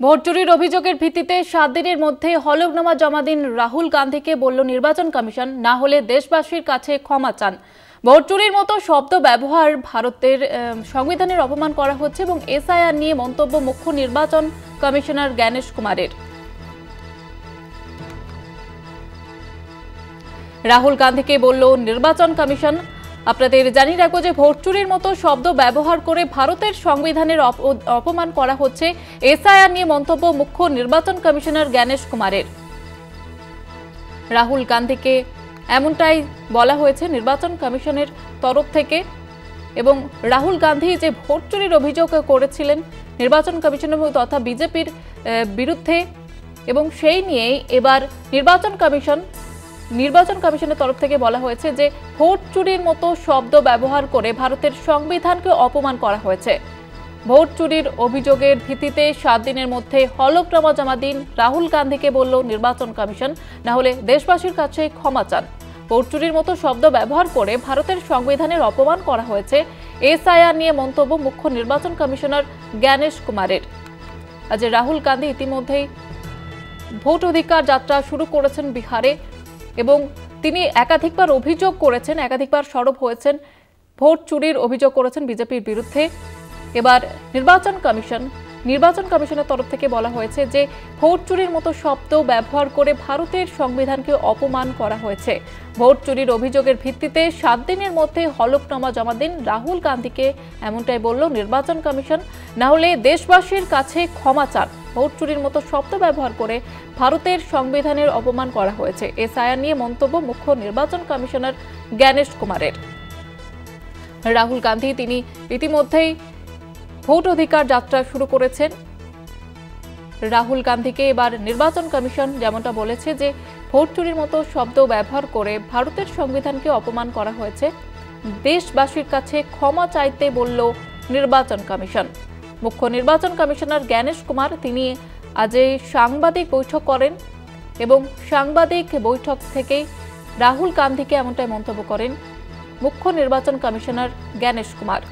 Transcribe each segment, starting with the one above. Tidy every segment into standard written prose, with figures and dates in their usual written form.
Vote চুরির অভিযোগের ভিত্তিতে 7 দিনের মধ্যে হলফনামা জমা দিন রাহুল গান্ধীকে বলল নির্বাচন কমিশন, না হলে দেশবাসীর কাছে ক্ষমা চান। ভোট চুরির মতো শব্দ ব্যবহার ভারতের সংবিধানের অপমান করা হচ্ছে এবং এসআইআর নিয়ে মন্তব্য মুখ্য নির্বাচন কমিশনার জ্ঞানেশ কুমারের। রাহুল গান্ধীকে বলল নির্বাচন কমিশন, আপনাদের জানিয়ে রাখবো যে ভোট চুরির মতো শব্দ ব্যবহার করে ভারতের সংবিধানের অপমান করা হচ্ছে। এসআইআর নিয়ে মন্তব্য মুখ্য নির্বাচন কমিশনার জ্ঞানেশ কুমারের। রাহুল গান্ধীকে এমনটাই বলা হয়েছে নির্বাচন কমিশনের তরফ থেকে। এবং রাহুল গান্ধী যে ভোট চুরির অভিযোগ করেছিলেন নির্বাচন কমিশনের তথা বিজেপির বিরুদ্ধে, এবং সেই নিয়েই এবার নির্বাচন কমিশনের তরফ থেকে বলা হয়েছে যে ভোট চুরির মতো শব্দ ব্যবহার করে ভারতের সংবিধানকে অপমান করা হয়েছে। ভোট চুরির অভিযোগের ভিত্তিতে 7 দিনের মধ্যে হলফনামা জমা দিন রাহুল গান্ধীকে বলল নির্বাচন কমিশন, না হলে দেশবাসীর কাছে ক্ষমা চান। ভোট চুরির মতো শব্দ ব্যবহার করে ভারতের সংবিধানের অপমান করা হয়েছে। এসআইআর নিয়ে মন্তব্য মুখ্য নির্বাচন কমিশনার জ্ঞানেশ কুমারের। আজ রাহুল গান্ধী ইতিমধ্যেই ভোট অধিকার যাত্রা শুরু করেছেন বিহারে, এবং তিনি একাধিকবার সরব হয়েছেন, ভোট চুরির অভিযোগ করেছেন বিজেপির বিরুদ্ধে। এবার নির্বাচন কমিশনের তরফ থেকে বলা হয়েছে যে ভোট চুরির মতো শব্দ ব্যবহার করে ভারতের সংবিধানকে অপমান করা হয়েছে। ভোট চুরির অভিযোগের ভিত্তিতে 7 দিনের মধ্যে হলফনামা জমা দিন রাহুল গান্ধীকে, এমনটাই বলল নির্বাচন কমিশন, না হলে দেশবাসীর কাছে ক্ষমা চান। ভোট চুরির মতো শব্দ ব্যবহার করে ভারতের সংবিধানের অপমান করা হয়েছে। এসআইআর নিয়ে মন্তব্য মুখ্য নির্বাচন কমিশনার জ্ঞানেশ কুমারের। রাহুল গান্ধী তিনি ইতিমধ্যেই ভোট অধিকার যাত্রা শুরু করেছেন। রাহুল গান্ধীকে এবার নির্বাচন কমিশন যেমনটা বলেছে যে ভোট চুরির মতো শব্দ ব্যবহার করে ভারতের সংবিধানকে অপমান করা হয়েছে, দেশবাসীর কাছে ক্ষমা চাইতে বলল নির্বাচন কমিশন। মুখ্য নির্বাচন কমিশনার জ্ঞানেশ কুমার তিনি আজ সাংবাদিক বৈঠক করেন, এবং সাংবাদিক বৈঠক থেকেই রাহুল গান্ধীকে এমনটাই মন্তব্য করেন মুখ্য নির্বাচন কমিশনার জ্ঞানেশ কুমার।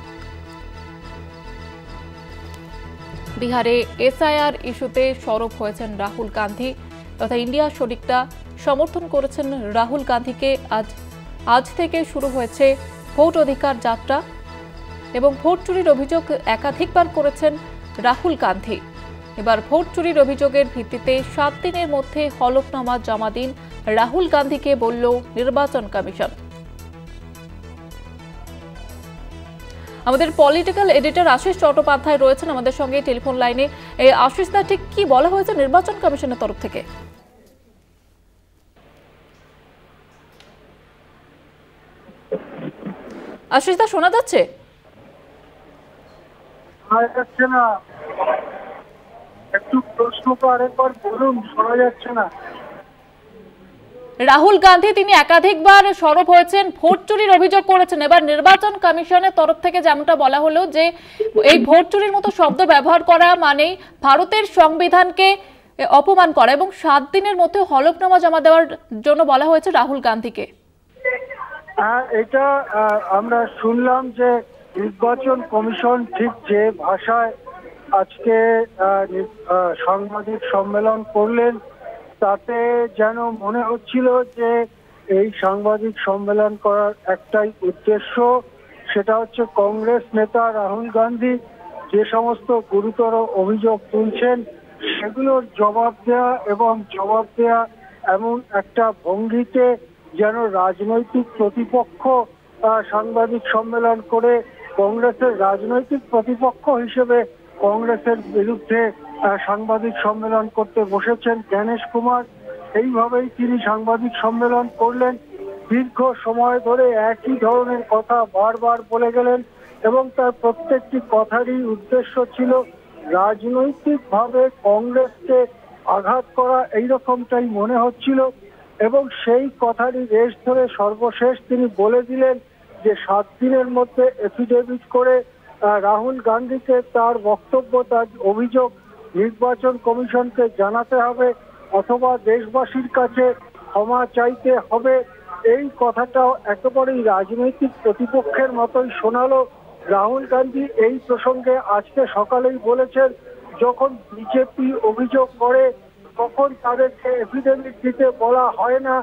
বিহারে এসআইআর ইস্যুতে সরব হয়েছেন রাহুল গান্ধী তথা ইন্ডিয়া শরিকটা সমর্থন করেছেন রাহুল গান্ধীকে। আজ থেকে শুরু হয়েছে ভোট অধিকার যাত্রা, এবং ভোট চুরির অভিযোগ একাধিকবার করেছেন রাহুল গান্ধী। এবার ভোট চুরির অভিযোগের ভিত্তিতে 7 দিনের মধ্যে হলফনামা জমা দিন রাহুল গান্ধীকে বলল নির্বাচন কমিশন। আমাদের পলিটিক্যাল এডিটর আশিস চট্টোপাধ্যায় রয়েছেন আমাদের সঙ্গে টেলিফোন লাইনে। এই আশিস দা, ঠিক কি বলা হয়েছে নির্বাচন কমিশনের তরফ থেকে? আশিস দা, শোনা যাচ্ছে? না, একটু প্রশ্নটা আরেকবার বলুন, শোনা যাচ্ছে না। রাহুল গান্ধী তিনি একাধিকবার সরব হয়েছেন, ভোট চুরির অভিযোগ করেছেন। এবার নির্বাচন কমিশনের তরফ থেকে যেমনটা বলা হলো যে এই ভোট চুরির মতো শব্দ ব্যবহার করা মানেই ভারতের সংবিধানকে অপমান করা, এবং 7 দিনের মধ্যে হলফনামা জমা দেওয়ার জন্য বলা হয়েছে রাহুল গান্ধীকে। এটা আমরা শুনলাম যে নির্বাচন কমিশন ঠিক যে ভাষায় আজকে সাংবাদিক সম্মেলন করলেন, তাতে যেন মনে হচ্ছিল যে এই সাংবাদিক সম্মেলন করার একটাই উদ্দেশ্য, সেটা হচ্ছে কংগ্রেস নেতা রাহুল গান্ধী যে সমস্ত গুরুতর অভিযোগ তুলছেন সেগুলোর জবাব দেয়া, এবং জবাব দেয়া এমন একটা ভঙ্গিতে যেন রাজনৈতিক প্রতিপক্ষ সাংবাদিক সম্মেলন করে কংগ্রেসের রাজনৈতিক প্রতিপক্ষ হিসেবে কংগ্রেসের বিরুদ্ধে সাংবাদিক সম্মেলন করতে বসেছেন জ্ঞানেশ কুমার। এইভাবেই তিনি সাংবাদিক সম্মেলন করলেন, দীর্ঘ সময় ধরে একই ধরনের কথা বারবার বলে গেলেন, এবং তার প্রত্যেকটি কথারই উদ্দেশ্য ছিল রাজনৈতিকভাবে কংগ্রেসকে আঘাত করা, এইরকমটাই মনে হচ্ছিল। এবং সেই কথারই রেশ ধরে সর্বশেষ তিনি বলে দিলেন যে 7 দিনের মধ্যে এফিডেভিট করে রাহুল গান্ধীকে তার বক্তব্য, তার অভিযোগ নির্বাচন কমিশনকে জানাতে হবে, অথবা দেশবাসীর কাছে ক্ষমা চাইতে হবে। এই কথাটাও একেবারেই রাজনৈতিক প্রতিপক্ষের মতোই শোনালো। রাহুল গান্ধী এই প্রসঙ্গে আজকে সকালেই বলেছেন যখন বিজেপি অভিযোগ করে তখন তাদেরকে এফিডেভিট দিতে বলা হয় না।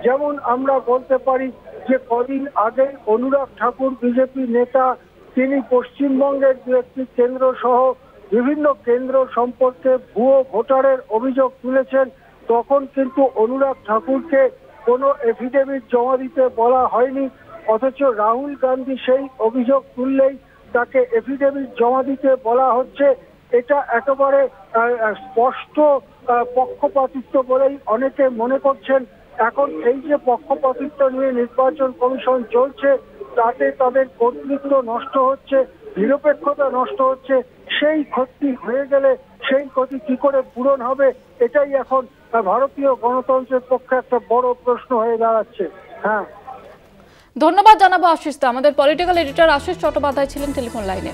যেমন আমরা বলতে পারি যে কদিন আগে অনুরাগ ঠাকুর বিজেপি নেতা, তিনি পশ্চিমবঙ্গের দু একটি কেন্দ্র সহ বিভিন্ন কেন্দ্র সম্পর্কে ভুয়ো ভোটারের অভিযোগ তুলেছেন। তখন কিন্তু অনুরাগ ঠাকুরকে কোনো এফিডেভিট জমা দিতে বলা হয়নি, অথচ রাহুল গান্ধী সেই অভিযোগ তুললেই তাকে এফিডেভিট জমা দিতে বলা হচ্ছে। এটা একেবারে স্পষ্ট পক্ষপাতিত্ব বলেই অনেকে মনে করছেন। এখন এই যে পক্ষপাতিত্ব নিয়ে নির্বাচন কমিশন চলছে, তাতে তাদের কর্তৃত্ব নষ্ট হচ্ছে, নিরপেক্ষতা নষ্ট হচ্ছে। সেই ক্ষতি হয়ে গেলে সেই ক্ষতি কি করে পূরণ হবে, এটাই এখন ভারতীয় গণতন্ত্রের পক্ষে একটা বড় প্রশ্ন হয়ে দাঁড়াচ্ছে। হ্যাঁ, ধন্যবাদ জানাবো আশিস দা। আমাদের পলিটিক্যাল এডিটর আশিস চট্টোপাধ্যায় ছিলেন টেলিফোন লাইনে।